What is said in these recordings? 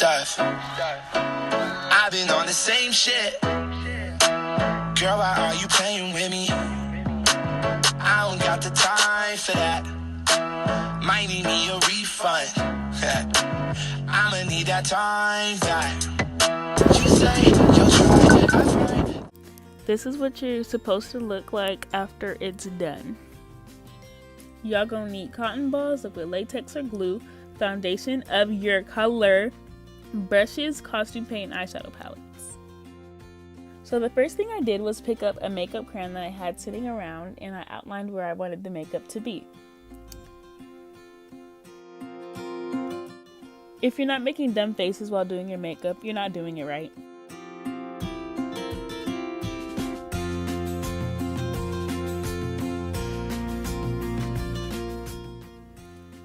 stuff. I've been on the same shit. Girl, why are you playing with me? I don't got the time for that. Might need me a refund. I'ma need that time back. You say you'll try, I've heard. This is what you're supposed to look like after it's done. Y'all gonna need cotton balls, liquid latex or glue, foundation of your color, brushes, costume paint, and eyeshadow palettes. So the first thing I did was pick up a makeup crayon that I had sitting around, and I outlined where I wanted the makeup to be. If you're not making dumb faces while doing your makeup, you're not doing it right.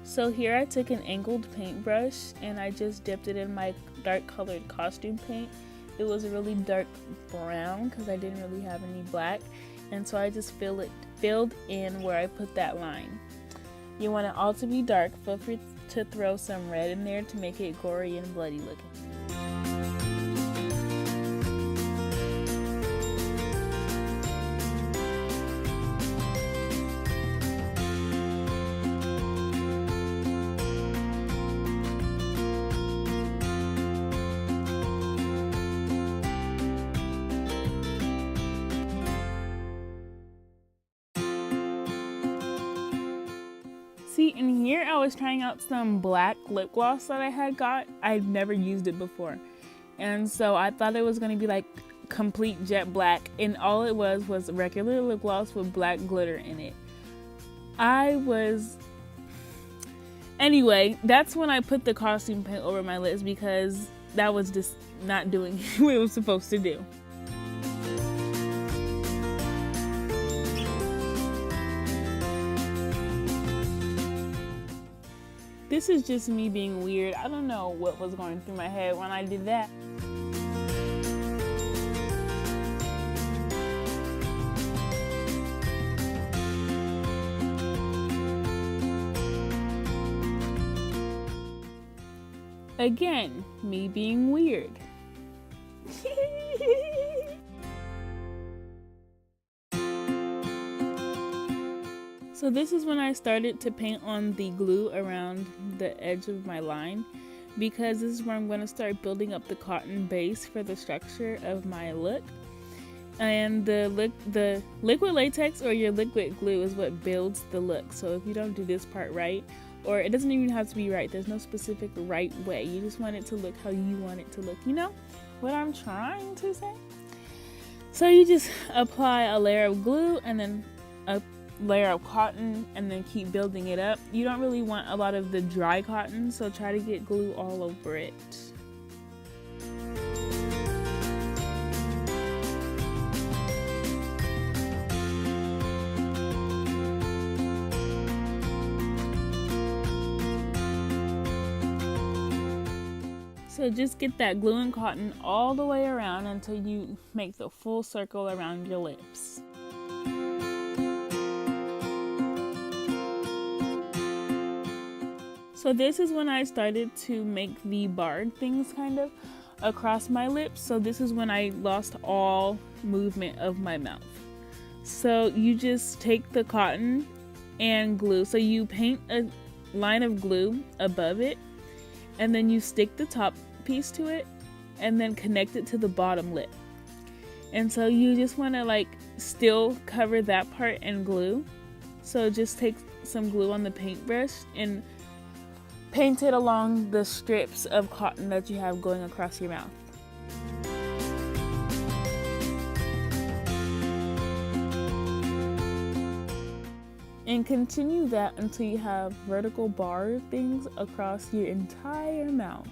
So here I took an angled paintbrush and I just dipped it in my dark colored costume paint. It was a really dark brown because I didn't really have any black, and so I just filled in where I put that line. You want it all to be dark. Feel free to throw some red in there to make it gory and bloody looking. See, in here I was trying out some black lip gloss that I had got. I'd never used it before. And so I thought it was going to be like complete jet black. And all it was regular lip gloss with black glitter in it. Anyway, that's when I put the costume paint over my lips because that was just not doing what it was supposed to do. This is just me being weird. I don't know what was going through my head when I did that. Again, me being weird. So this is when I started to paint on the glue around the edge of my line, because this is where I'm going to start building up the cotton base for the structure of my look. And the liquid latex or your liquid glue is what builds the look. So if you don't do this part right, or it doesn't even have to be right, there's no specific right way. You just want it to look how you want it to look. You know what I'm trying to say? So you just apply a layer of glue and then a layer of cotton and then keep building it up. You don't really want a lot of the dry cotton, so try to get glue all over it. So just get that glue and cotton all the way around until you make the full circle around your lips. So this is when I started to make the barred things kind of across my lips. So this is when I lost all movement of my mouth. So you just take the cotton and glue. So you paint a line of glue above it, and then you stick the top piece to it and then connect it to the bottom lip. And so you just want to like still cover that part in glue. So just take some glue on the paintbrush and paint it along the strips of cotton that you have going across your mouth. And continue that until you have vertical bar things across your entire mouth.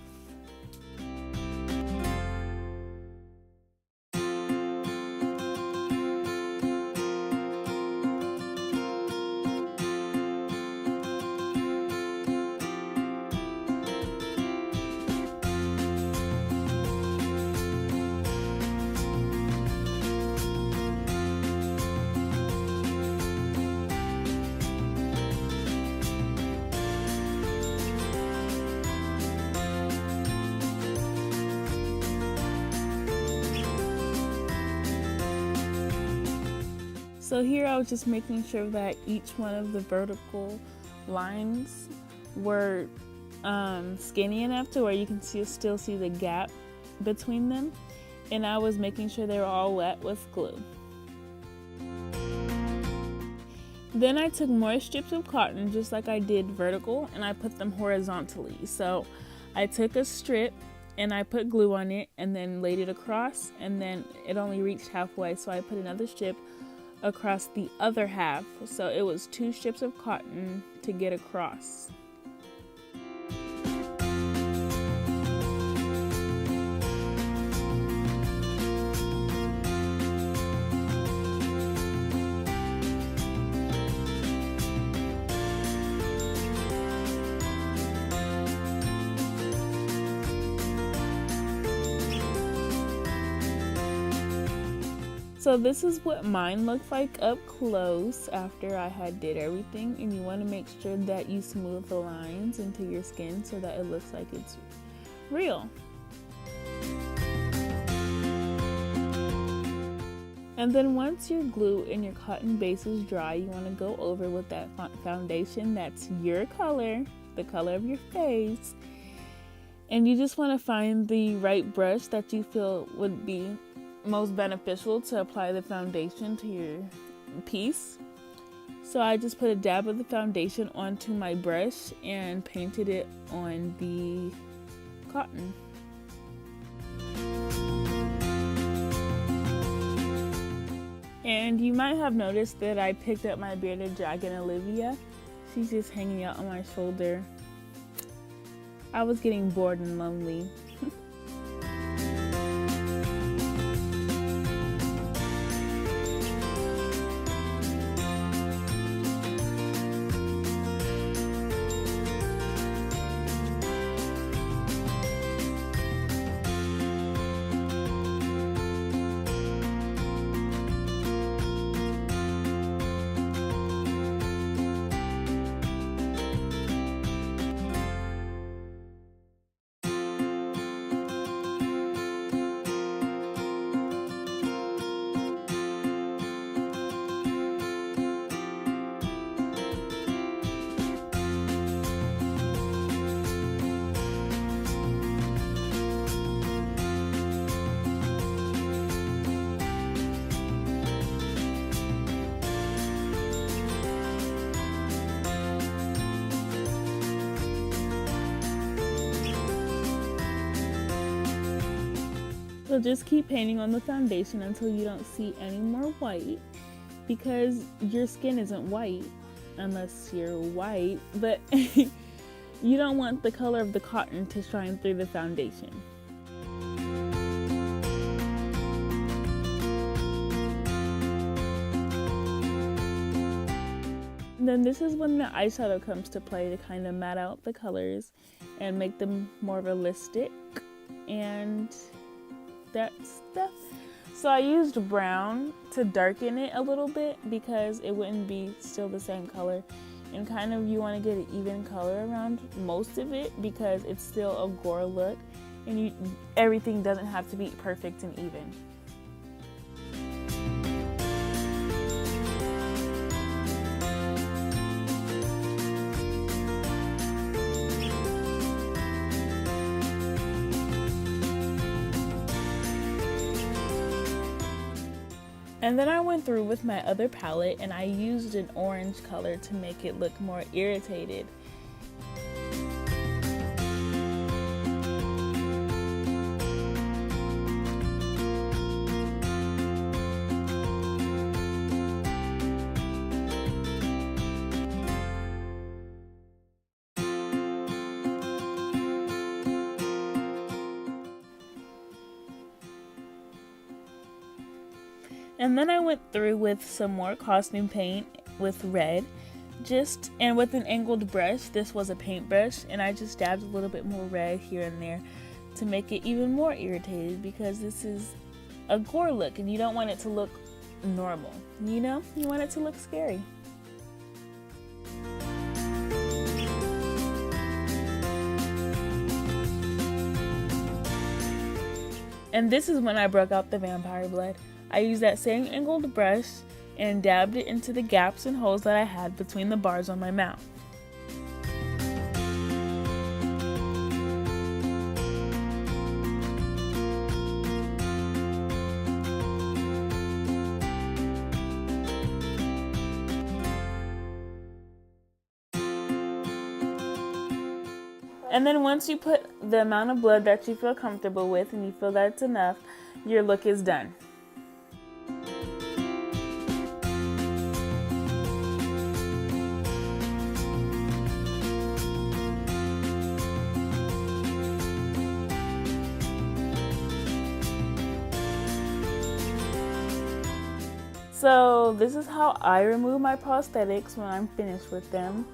So here I was just making sure that each one of the vertical lines were skinny enough to where you can still see the gap between them, and I was making sure they were all wet with glue. Then I took more strips of cotton, just like I did vertical, and I put them horizontally. So I took a strip and I put glue on it and then laid it across, and then it only reached halfway, so I put another strip across the other half. So it was 2 strips of cotton to get across. So this is what mine looked like up close after I had did everything, and you want to make sure that you smooth the lines into your skin so that it looks like it's real. And then once your glue and your cotton base is dry, you want to go over with that foundation that's your color, the color of your face, and you just want to find the right brush that you feel would be most beneficial to apply the foundation to your piece. So I just put a dab of the foundation onto my brush and painted it on the cotton. And you might have noticed that I picked up my bearded dragon Olivia. She's just hanging out on my shoulder. I was getting bored and lonely. So just keep painting on the foundation until you don't see any more white, because your skin isn't white unless you're white, but you don't want the color of the cotton to shine through the foundation. And then this is when the eyeshadow comes to play to kind of matte out the colors and make them more realistic, and that's stuff. So I used brown to darken it a little bit because it wouldn't be still the same color, and kind of you want to get an even color around most of it because it's still a gore look, and everything doesn't have to be perfect and even. And then I went through with my other palette and I used an orange color to make it look more irritated. And then I went through with some more costume paint with red, and with an angled brush. This was a paintbrush, and I just dabbed a little bit more red here and there to make it even more irritated, because this is a gore look and you don't want it to look normal, you know? You want it to look scary. And this is when I broke out the vampire blood. I used that same angled brush and dabbed it into the gaps and holes that I had between the bars on my mount. And then once you put the amount of blood that you feel comfortable with and you feel that's enough, your look is done. So this is how I remove my prosthetics when I'm finished with them.